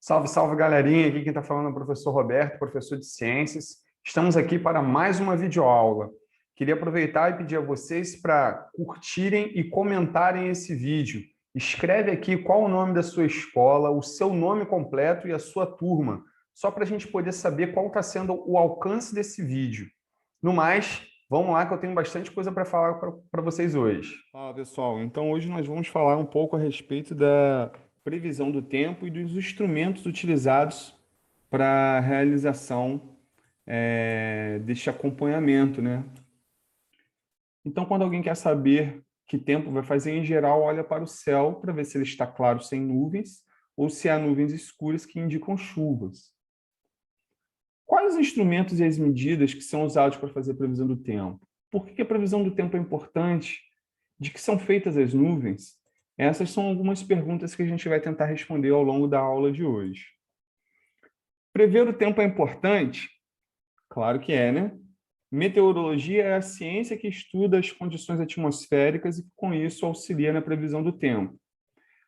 Salve, salve, galerinha! Aqui quem está falando é o professor Roberto, professor de Ciências. Estamos aqui para mais uma videoaula. Queria aproveitar e pedir a vocês para curtirem e comentarem esse vídeo. Escreve aqui qual o nome da sua escola, o seu nome completo e a sua turma, só para a gente poder saber qual está sendo o alcance desse vídeo. No mais, vamos lá que eu tenho bastante coisa para falar para vocês hoje. Fala, pessoal. Então, hoje nós vamos falar um pouco a respeito da previsão do tempo e dos instrumentos utilizados para a realização deste acompanhamento, né? Então, quando alguém quer saber que tempo vai fazer, em geral, olha para o céu para ver se ele está claro sem nuvens ou se há nuvens escuras que indicam chuvas. Quais os instrumentos e as medidas que são usados para fazer a previsão do tempo? Por que a previsão do tempo é importante? De que são feitas as nuvens? Essas são algumas perguntas que a gente vai tentar responder ao longo da aula de hoje. Prever o tempo é importante? Claro que é, né? Meteorologia é a ciência que estuda as condições atmosféricas e, com isso, auxilia na previsão do tempo.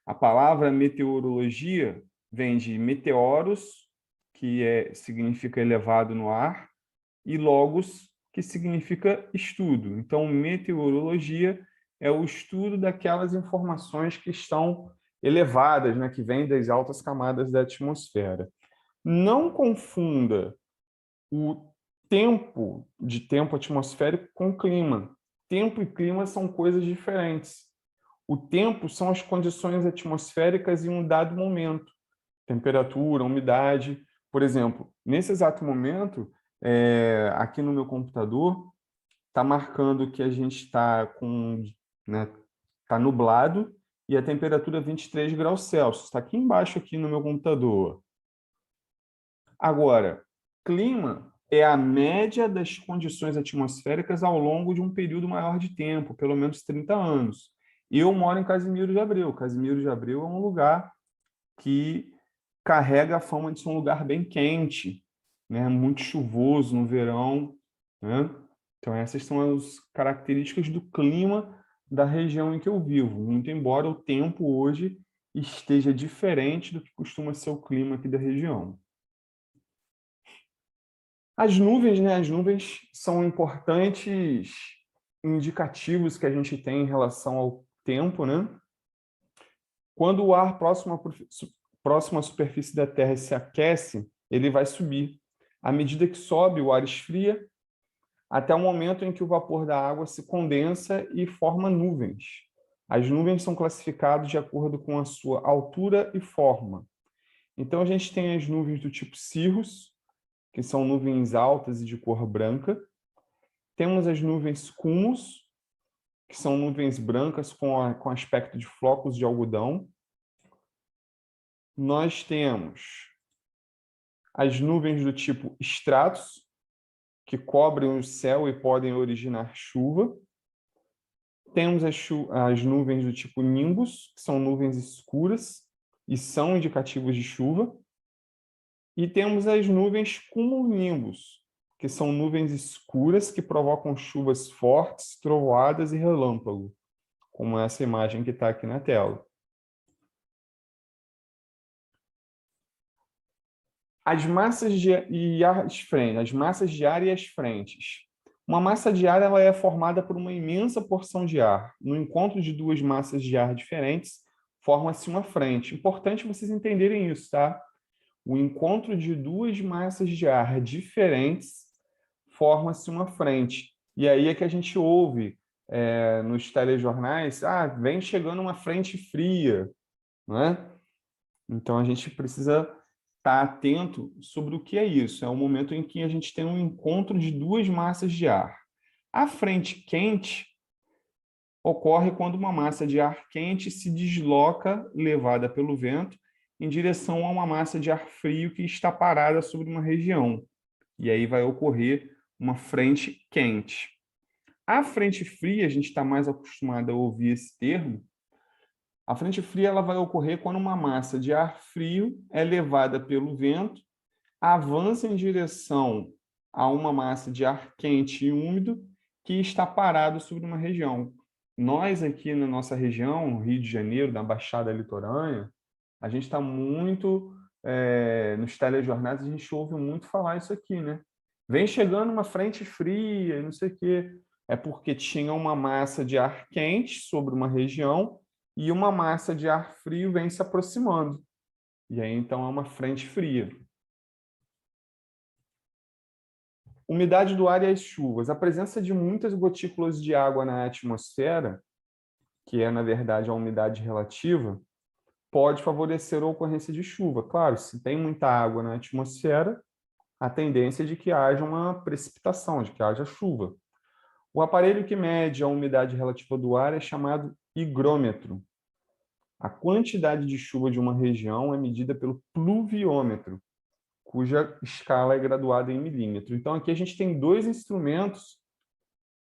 A palavra meteorologia vem de meteoros, que significa elevado no ar, e logos, que significa estudo. Então, meteorologia é o estudo daquelas informações que estão elevadas, né, que vêm das altas camadas da atmosfera. Não confunda o tempo atmosférico com clima. Tempo e clima são coisas diferentes. O tempo são as condições atmosféricas em um dado momento. Temperatura, umidade. Por exemplo, nesse exato momento, aqui no meu computador, está marcando que a gente está né, tá nublado e a temperatura 23 graus Celsius. Está aqui embaixo aqui no meu computador. Agora, clima é a média das condições atmosféricas ao longo de um período maior de tempo, pelo menos 30 anos. Eu moro em Casimiro de Abreu. Casimiro de Abreu é um lugar que carrega a fama de ser um lugar bem quente, né? Muito chuvoso no verão, né? Então, essas são as características do clima da região em que eu vivo, muito embora o tempo hoje esteja diferente do que costuma ser o clima aqui da região. As nuvens, né? As nuvens são importantes indicativos que a gente tem em relação ao tempo, né? Quando o ar próximo à superfície da Terra se aquece, ele vai subir. À medida que sobe, o ar esfria, até o momento em que o vapor da água se condensa e forma nuvens. As nuvens são classificadas de acordo com a sua altura e forma. Então, a gente tem as nuvens do tipo cirrus, que são nuvens altas e de cor branca. Temos as nuvens cumulus, que são nuvens brancas com aspecto de flocos de algodão. Nós temos as nuvens do tipo stratus, que cobrem o céu e podem originar chuva. Temos as nuvens do tipo nimbus, que são nuvens escuras e são indicativos de chuva. E temos as nuvens cumulonimbus, que são nuvens escuras que provocam chuvas fortes, trovoadas e relâmpago, como essa imagem que está aqui na tela. As massas as massas de ar e as frentes. Uma massa de ar ela é formada por uma imensa porção de ar. No encontro de duas massas de ar diferentes, forma-se uma frente. Importante vocês entenderem isso, tá? O encontro de duas massas de ar diferentes forma-se uma frente. E aí é que a gente ouve nos telejornais, vem chegando uma frente fria, né? Então a gente precisa estar atento sobre o que é isso. É o momento em que a gente tem um encontro de duas massas de ar. A frente quente ocorre quando uma massa de ar quente se desloca, levada pelo vento, em direção a uma massa de ar frio que está parada sobre uma região. E aí vai ocorrer uma frente quente. A frente fria, a gente está mais acostumado a ouvir esse termo. A frente fria ela vai ocorrer quando uma massa de ar frio é levada pelo vento, avança em direção a uma massa de ar quente e úmido que está parado sobre uma região. Nós aqui na nossa região, Rio de Janeiro, na Baixada Litorânea, a gente está muito nos telejornais, a gente ouve muito falar isso aqui, né? Vem chegando uma frente fria, não sei o quê. É porque tinha uma massa de ar quente sobre uma região e uma massa de ar frio vem se aproximando. E aí, então, é uma frente fria. Umidade do ar e as chuvas. A presença de muitas gotículas de água na atmosfera, que é, na verdade, a umidade relativa, pode favorecer a ocorrência de chuva. Claro, se tem muita água na atmosfera, a tendência é de que haja uma precipitação, de que haja chuva. O aparelho que mede a umidade relativa do ar é chamado higrômetro. A quantidade de chuva de uma região é medida pelo pluviômetro, cuja escala é graduada em milímetro. Então, aqui a gente tem dois instrumentos,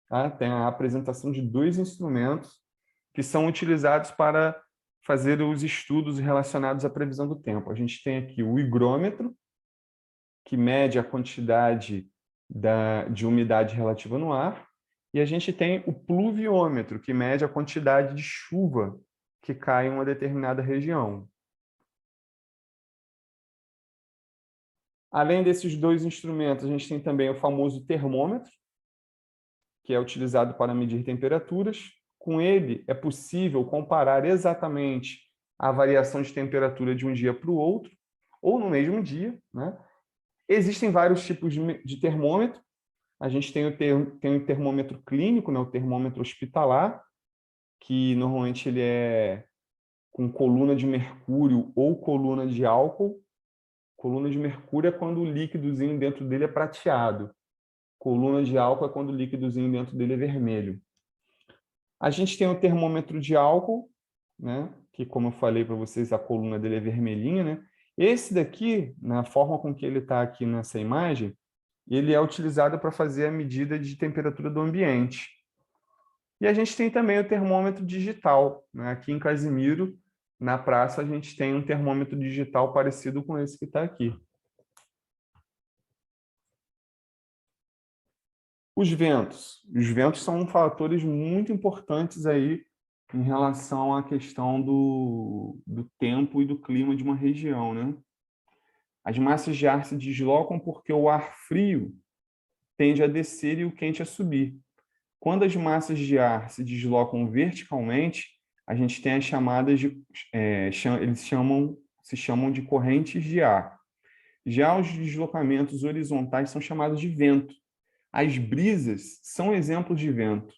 tá? Tem a apresentação de dois instrumentos que são utilizados para fazer os estudos relacionados à previsão do tempo. A gente tem aqui o higrômetro, que mede a quantidade de umidade relativa no ar, e a gente tem o pluviômetro, que mede a quantidade de chuva que cai em uma determinada região. Além desses dois instrumentos, a gente tem também o famoso termômetro, que é utilizado para medir temperaturas. Com ele, é possível comparar exatamente a variação de temperatura de um dia para o outro, ou no mesmo dia, né? Existem vários tipos de termômetro. A gente tem o termômetro clínico, né? O termômetro hospitalar, que normalmente ele é com coluna de mercúrio ou coluna de álcool. Coluna de mercúrio é quando o líquidozinho dentro dele é prateado. Coluna de álcool é quando o líquidozinho dentro dele é vermelho. A gente tem o termômetro de álcool, né? Que, como eu falei para vocês, a coluna dele é vermelhinha, né? Esse daqui, na forma com que ele está aqui nessa imagem, ele é utilizado para fazer a medida de temperatura do ambiente. E a gente tem também o termômetro digital, né? Aqui em Casimiro, na praça, a gente tem um termômetro digital parecido com esse que está aqui. Os ventos. Os ventos são fatores muito importantes aí em relação à questão do tempo e do clima de uma região, né? As massas de ar se deslocam porque o ar frio tende a descer e o quente a subir. Quando as massas de ar se deslocam verticalmente, a gente tem as chamadas de, se chamam de correntes de ar. Já os deslocamentos horizontais são chamados de vento. As brisas são exemplos de vento.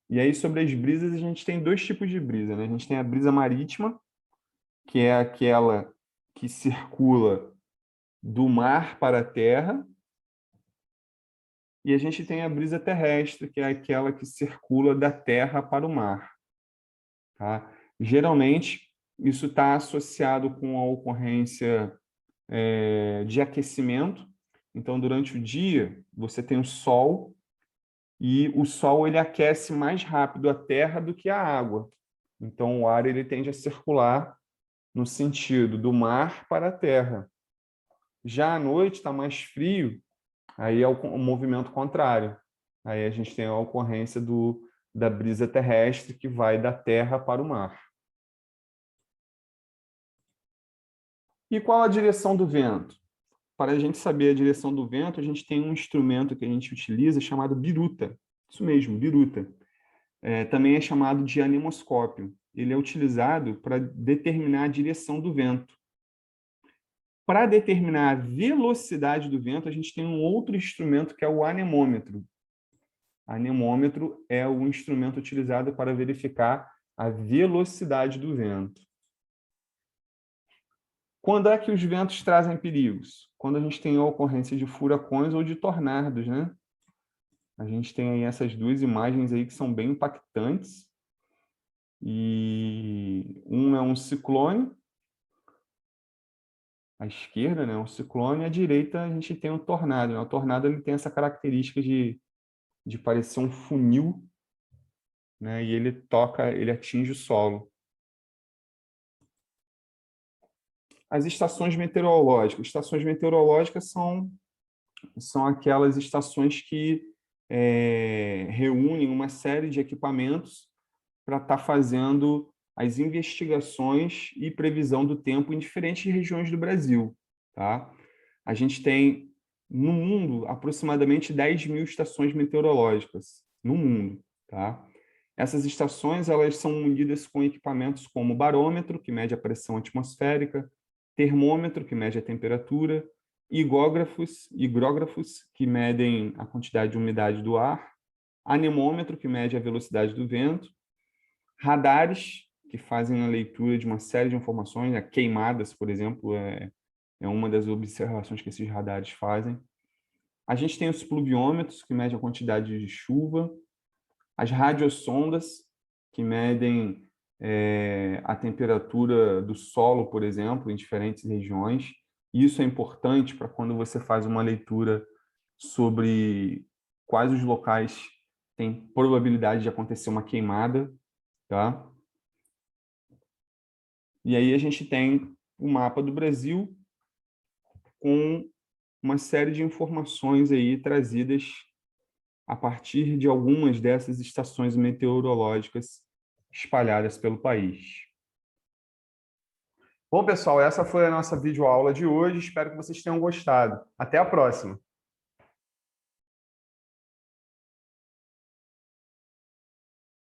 E aí, sobre as brisas, a gente tem dois tipos de brisa, né? A gente tem a brisa marítima, que é aquela que circula do mar para a terra, e a gente tem a brisa terrestre, que é aquela que circula da terra para o mar. Tá? Geralmente, isso está associado com a ocorrência de aquecimento. Então, durante o dia, você tem o sol, e o sol ele aquece mais rápido a terra do que a água. Então, o ar ele tende a circular no sentido do mar para a terra. Já à noite está mais frio, aí é o movimento contrário. Aí a gente tem a ocorrência da brisa terrestre que vai da terra para o mar. E qual a direção do vento? Para a gente saber a direção do vento, a gente tem um instrumento que a gente utiliza chamado biruta. Isso mesmo, biruta. Também é chamado de anemoscópio. Ele é utilizado para determinar a direção do vento. Para determinar a velocidade do vento, a gente tem um outro instrumento que é o anemômetro. Anemômetro é o instrumento utilizado para verificar a velocidade do vento. Quando é que os ventos trazem perigos? Quando a gente tem a ocorrência de furacões ou de tornados, né? A gente tem aí essas duas imagens aí que são bem impactantes. E um é um ciclone, à esquerda, né, um ciclone, à direita a gente tem um tornado, né? O tornado ele tem essa característica de parecer um funil, né? E ele atinge o solo. As estações meteorológicas. Estações meteorológicas são aquelas estações que reúnem uma série de equipamentos para estar fazendo as investigações e previsão do tempo em diferentes regiões do Brasil. Tá? A gente tem, no mundo, aproximadamente 10.000 estações meteorológicas, no mundo. Tá? Essas estações elas são munidas com equipamentos como barômetro, que mede a pressão atmosférica, termômetro, que mede a temperatura, higrógrafos, que medem a quantidade de umidade do ar, anemômetro, que mede a velocidade do vento, radares, que fazem a leitura de uma série de informações, queimadas, por exemplo, é uma das observações que esses radares fazem. A gente tem os pluviômetros, que medem a quantidade de chuva, as radiosondas, que medem a temperatura do solo, por exemplo, em diferentes regiões. Isso é importante para quando você faz uma leitura sobre quais os locais têm probabilidade de acontecer uma queimada, tá? E aí a gente tem o mapa do Brasil com uma série de informações aí trazidas a partir de algumas dessas estações meteorológicas espalhadas pelo país. Bom, pessoal, essa foi a nossa videoaula de hoje. Espero que vocês tenham gostado. Até a próxima!